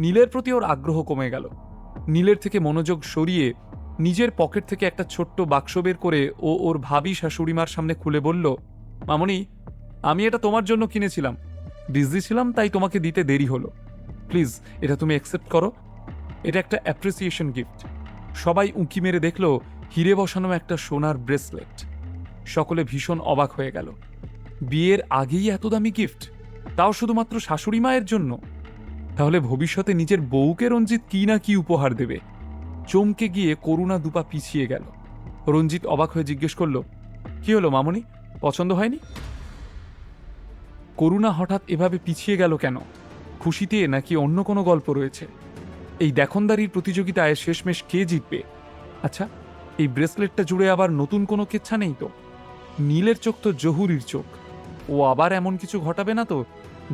নীলের প্রতি ওর আগ্রহ কমে গেল। নীলের থেকে মনোযোগ সরিয়ে নিজের পকেট থেকে একটা ছোট্ট বাক্স বের করে ও ওর ভাবি শাশুড়িমার সামনে খুলে বলল, মামনি, আমি এটা তোমার জন্য কিনেছিলাম। বিজি ছিলাম তাই তোমাকে দিতে দেরি হলো। প্লিজ এটা তুমি অ্যাকসেপ্ট করো। এটা একটা অ্যাপ্রিসিয়েশন গিফট। সবাই উঁকি মেরে দেখল হিরে বসানো একটা সোনার ব্রেসলেট। সকলে ভীষণ অবাক হয়ে গেল। বিয়ের আগেই এত দামি গিফট, তাও শুধুমাত্র শাশুড়ি মায়ের জন্য? তাহলে ভবিষ্যতে নিজের বউকে রঞ্জিত কি না কি উপহার দেবে। চমকে গিয়ে করুণা দুপা পিছিয়ে গেল। রঞ্জিত অবাক হয়ে জিজ্ঞেস করল, কি হলো মামনি, পছন্দ হয়নি? করুণা হঠাৎ এভাবে পিছিয়ে গেল কেন? খুশিতে নাকি অন্য কোনো গল্প রয়েছে? এই দেখনদারির প্রতিযোগিতায় শেষমেশ কে জিতবে? আচ্ছা, এই ব্রেসলেটটা জুড়ে আবার নতুন কোনো কেচ্ছা নেই তো? নীলের চোখ তো জহুরির চোখ। ও আবার এমন কিছু ঘটাবে না তো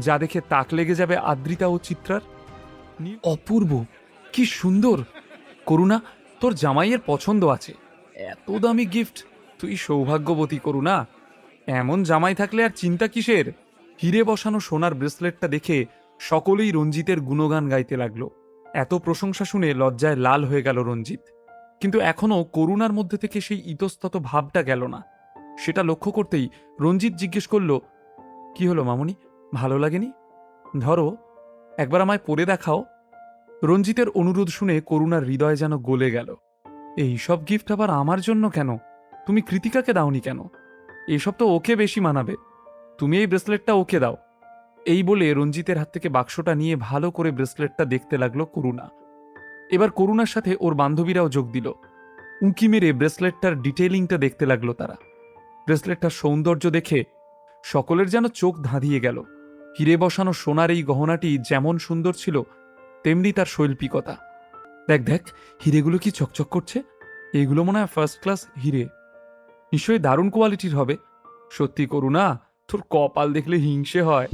যা দেখে তাক লেগে যাবে আদ্রিতা ও চিত্রার? অপূর্ব, কি সুন্দর! করুণা, তোর জামাইয়ের পছন্দ আছে। এত দামি গিফট, তুই সৌভাগ্যবতী করুণা। এমন জামাই থাকলে আর চিন্তা কিসের? হিরে বসানো সোনার ব্রেসলেটটা দেখে সকলেই রঞ্জিতের গুণগান গাইতে লাগলো। এত প্রশংসা শুনে লজ্জায় লাল হয়ে গেল রঞ্জিত। কিন্তু এখনও করুণার মধ্যে থেকে সেই ইতস্তত ভাবটা গেল না। সেটা লক্ষ্য করতেই রঞ্জিত জিজ্ঞেস করল, কি হলো মামনি, ভালো লাগেনি? ধরো, একবার আমায় পরে দেখাও। রঞ্জিতের অনুরোধ শুনে করুণার হৃদয় যেন গলে গেল। এই সব গিফট আবার আমার জন্য কেন? তুমি কৃতিকাকে দাওনি কেন? এসব তো ওকে বেশি মানাবে। তুমি এই ব্রেসলেটটা ওকে দাও। এই বলে রঞ্জিতের হাত থেকে বাক্সটা নিয়ে ভালো করে ব্রেসলেটটা দেখতে লাগলো করুণা। এবার করুণার সাথে ওর বান্ধবীরাও যোগ দিল। উঁকি মেরে ব্রেসলেটটার ডিটেইলিংটা দেখতে লাগলো তারা। ব্রেসলেটটার সৌন্দর্য দেখে সকলের যেন চোখ ধাঁধিয়ে গেল। হিরে বসানো সোনার এই গহনাটি যেমন সুন্দর ছিল, তেমনি তার শৈল্পিকতা। দেখ দেখ, হিরেগুলো কি চকচক করছে। এইগুলো মনে হয় ফার্স্ট ক্লাস হিরে। নিশ্চয়ই দারুণ কোয়ালিটির হবে। সত্যি করুণা, তোর কপাল দেখলে হিংসে হয়।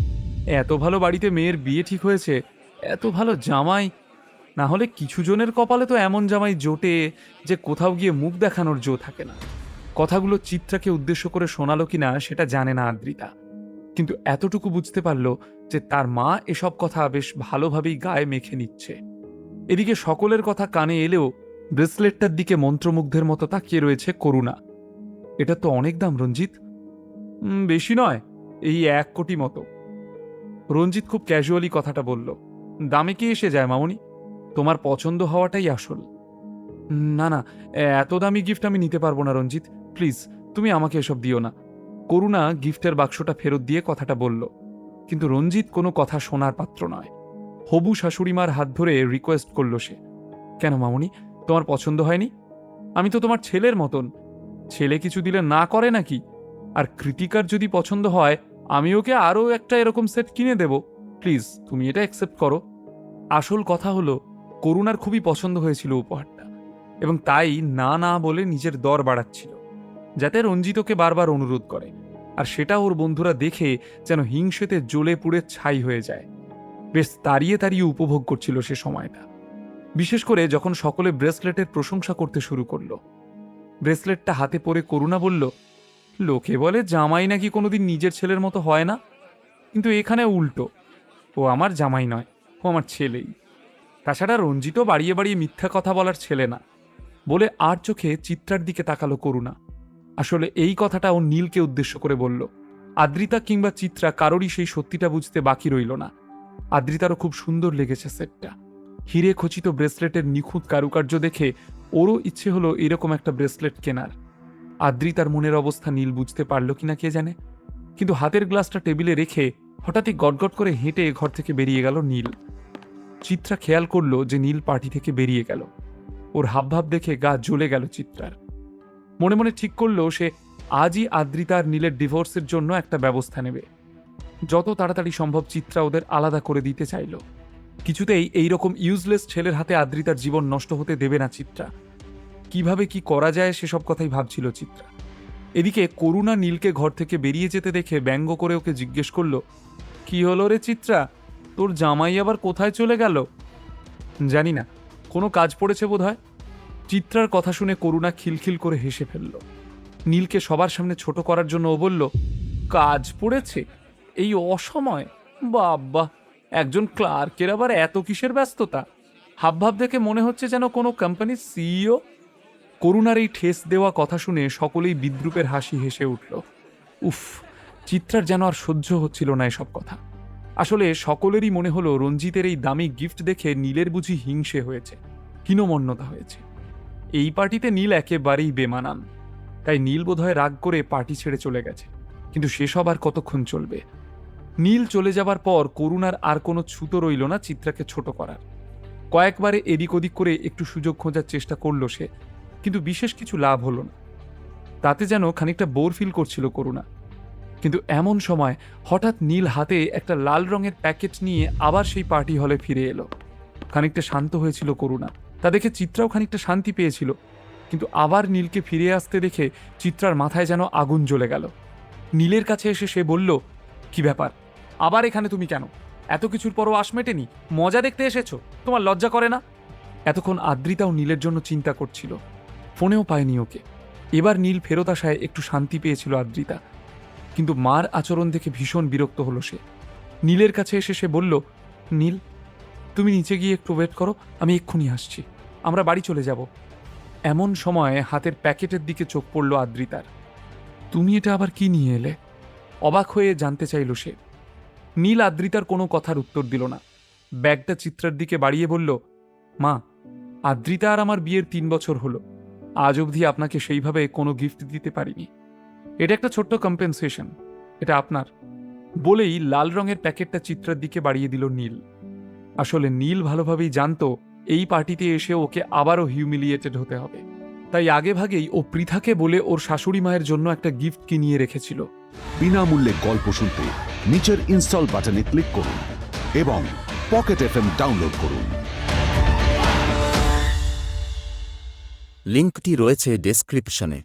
এত ভালো বাড়িতে মেয়ের বিয়ে ঠিক হয়েছে, এত ভালো জামাই। না হলে কিছু জনের কপালে তো এমন জামাই জোটে যে কোথাও গিয়ে মুখ দেখানোর জো থাকে না। কথাগুলো চিত্রাকে উদ্দেশ্য করে শোনালো কিনা সেটা জানে না আদ্রিতা, কিন্তু এতটুকু বুঝতে পারল যে তার মা এসব কথা বেশ ভালোভাবেই গায়ে মেখে নিচ্ছে। এদিকে সকলের কথা কানে এলেও ব্রেসলেটটার দিকে মন্ত্রমুগ্ধের মতো তাকিয়ে রয়েছে করুণা। এটা তো অনেক দাম রঞ্জিত। বেশি নয়, এই 1 কোটি মতো। রঞ্জিত খুব ক্যাজুয়ালি কথাটা বলল। দামে কি এসে যায় মামনি, তোমার পছন্দ হওয়াটাই আসল। না না, এত দামি গিফট আমি নিতে পারবো না রঞ্জিত, প্লিজ তুমি আমাকে এসব দিও না। করুণা গিফটের বাক্সটা ফেরত দিয়ে কথাটা বলল। কিন্তু রঞ্জিত কোনো কথা শোনার পাত্র নয়। হবু শাশুড়িমার হাত ধরে রিকোয়েস্ট করল সে, কেন মামনি, তোমার পছন্দ হয়নি? আমি তো তোমার ছেলের মতন। ছেলে কিছু দিলে না করে নাকি? আর কৃতিকার যদি পছন্দ হয়, আমি ওকে আরও একটা এরকম সেট কিনে দেব। প্লিজ তুমি এটা অ্যাকসেপ্ট করো। আসল কথা হলো, করুণার খুবই পছন্দ হয়েছিল উপহারটা, এবং তাই না না বলে নিজের দর বাড়াচ্ছিল, যাতে রঞ্জিতকে বারবার অনুরোধ করে। আর সেটা ওর বন্ধুরা দেখে যেন হিংসেতে জ্বলে পুড়ে ছাই হয়ে যায়। বেশ তাড়িয়ে তাড়িয়ে উপভোগ করছিল সে সময়টা, বিশেষ করে যখন সকলে ব্রেসলেটের প্রশংসা করতে শুরু করলো। ব্রেসলেটটা হাতে পরে করুণা বলল, লোকে বলে জামাই নাকি কোনোদিন নিজের ছেলের মতো হয় না, কিন্তু এখানে উল্টো। ও আমার জামাই নয়, ও আমার ছেলেই। তাছাড়া রঞ্জিতও বাড়িয়ে বাড়িয়ে মিথ্যা কথা বলার ছেলে না, বলে আর চোখে চিত্রার দিকে তাকালো করুণা। আসলে এই কথাটা ও নীলকে উদ্দেশ্য করে বলল। আদ্রিতা কিংবা চিত্রা কারোরই সেই সত্যিটা বুঝতে বাকি রইল না। আদ্রিতারও খুব সুন্দর লেগেছে সেটটা। হিরে খচিত ব্রেসলেটের নিখুঁত কারুকার্য দেখে ওরও ইচ্ছে হলো এরকম একটা ব্রেসলেট কেনার। আদ্রিতার মনের অবস্থা নীল বুঝতে পারল কিনা কে জানে, কিন্তু হাতের গ্লাসটা টেবিলে রেখে হঠাৎই গটগট করে হেঁটে ঘর থেকে বেরিয়ে গেল নীল। চিত্রা খেয়াল করলো যে নীল পার্টি থেকে বেরিয়ে গেল। ওর হাবভাব দেখে গা জ্বলে গেল চিত্রার। মনে মনে ঠিক করলো সে আজই আদ্রিতা আর নীলের ডিভোর্সের জন্য একটা ব্যবস্থা নেবে। যত তাড়াতাড়ি সম্ভব চিত্রা ওদের আলাদা করে দিতে চাইল। কিছুতেই এইরকম ইউজলেস ছেলের হাতে আদ্রিতার জীবন নষ্ট হতে দেবে না চিত্রা। কিভাবে কি করা যায় সেসব কথাই ভাবছিল চিত্রা। এদিকে করুণা নীলকে ঘর থেকে বেরিয়ে যেতে দেখে ব্যঙ্গ করে ওকে জিজ্ঞেস করলো, কি হলো রে চিত্রা, তোর জামাই আবার কোথায় চলে গেল? জানি না, কোনো কাজ পড়েছে বোধহয়। চিত্রার কথা শুনে করুণা খিলখিল করে হেসে ফেলল। নীলকে সবার সামনে ছোট করার জন্য ও বলল, কাজ পড়েছে এই অসময়? বাবা, একজন ক্লার্কের আবার এত কিসের ব্যস্ততা? হাবভাব দেখে মনে হচ্ছে যেন কোনো কোম্পানির সিইও। করুণার এই ঠেস দেওয়া কথা শুনে সকলেই বিদ্রূপের হাসি হেসে উঠল। উফ, চিত্রার যেন আর সহ্য হচ্ছিল না এসব কথা। আসলে সকলেরই মনে হলো রঞ্জিতের এই দামি গিফট দেখে নীলের বুঝি হিংসে হয়েছে, হীনমন্যতা হয়েছে। এই পার্টিতে নীল একেবারেই বেমানান। তাই নীল বোধহয় রাগ করে পার্টি ছেড়ে চলে গেছে। কিন্তু সেসব আর কতক্ষণ চলবে? নীল চলে যাবার পর করুণার আর কোনো ছুতো রইল না চিত্রাকে ছোট করার। কয়েকবারে এদিক ওদিক করে একটু সুযোগ খোঁজার চেষ্টা করল সে, কিন্তু বিশেষ কিছু লাভ হলো না। তাতে যেন খানিকটা বোর ফিল করছিল করুণা। কিন্তু এমন সময় হঠাৎ নীল হাতে একটা লাল রঙের প্যাকেট নিয়ে আবার সেই পার্টি হলে ফিরে এলো। খানিকটা শান্ত হয়েছিল করুণা, তা দেখে চিত্রাও খানিকটা শান্তি পেয়েছিল। কিন্তু আবার নীলকে ফিরে আসতে দেখে চিত্রার মাথায় যেন আগুন জ্বলে গেল। নীলের কাছে এসে সে বলল, কি ব্যাপার, আবার এখানে তুমি কেন? এত কিছুর পরও আশ মেটেনি? মজা দেখতে এসেছো? তোমার লজ্জা করে না? এতক্ষণ আদ্রিতাও নীলের জন্য চিন্তা করছিল, ফোনেও পায়নি ওকে। এবার নীল ফেরত আসায় একটু শান্তি পেয়েছিল আদ্রিতা। কিন্তু মার আচরণ দেখে ভীষণ বিরক্ত হলো সে। নীলের কাছে এসে সে বলল, নীল, তুমি নিচে গিয়ে একটু ওয়েট করো, আমি এক্ষুনি আসছি, আমরা বাড়ি চলে যাব। এমন সময় হাতের প্যাকেটের দিকে চোখ পড়ল আদ্রিতার। তুমি এটা আবার কি নিয়ে এলে? অবাক হয়ে জানতে চাইল সে। নীল আদ্রিতার কোনো কথার উত্তর দিল না। ব্যাগটা চিত্রার দিকে বাড়িয়ে বলল, মা, আদ্রিতা আর আমার বিয়ের 3 বছর হলো। আজ অবধি আপনাকে সেইভাবে কোনো গিফট দিতে পারিনি। এটা একটা ছোট্ট কম্পেনসেশন, এটা আপনার। বলেই লাল রঙের প্যাকেটটা চিত্রার দিকে বাড়িয়ে দিল নীল। আসলে নীল ভালোভাবেই জানতো এই পার্টিতে এসে ওকে আবারও হিউমিলিয়েটেড হতে হবে। তাই আগেভাগেই ও পৃথাকে বলে ওর শাশুড়ি মায়ের জন্য একটা গিফট কিনিয়ে রেখেছিল। বিনামূল্যে গল্প শুনতে নিচের ইনস্টল বাটনে ক্লিক করুন এবং পকেট এফএম ডাউনলোড করুন। লিঙ্কটি রয়েছে ডেসক্রিপশনে।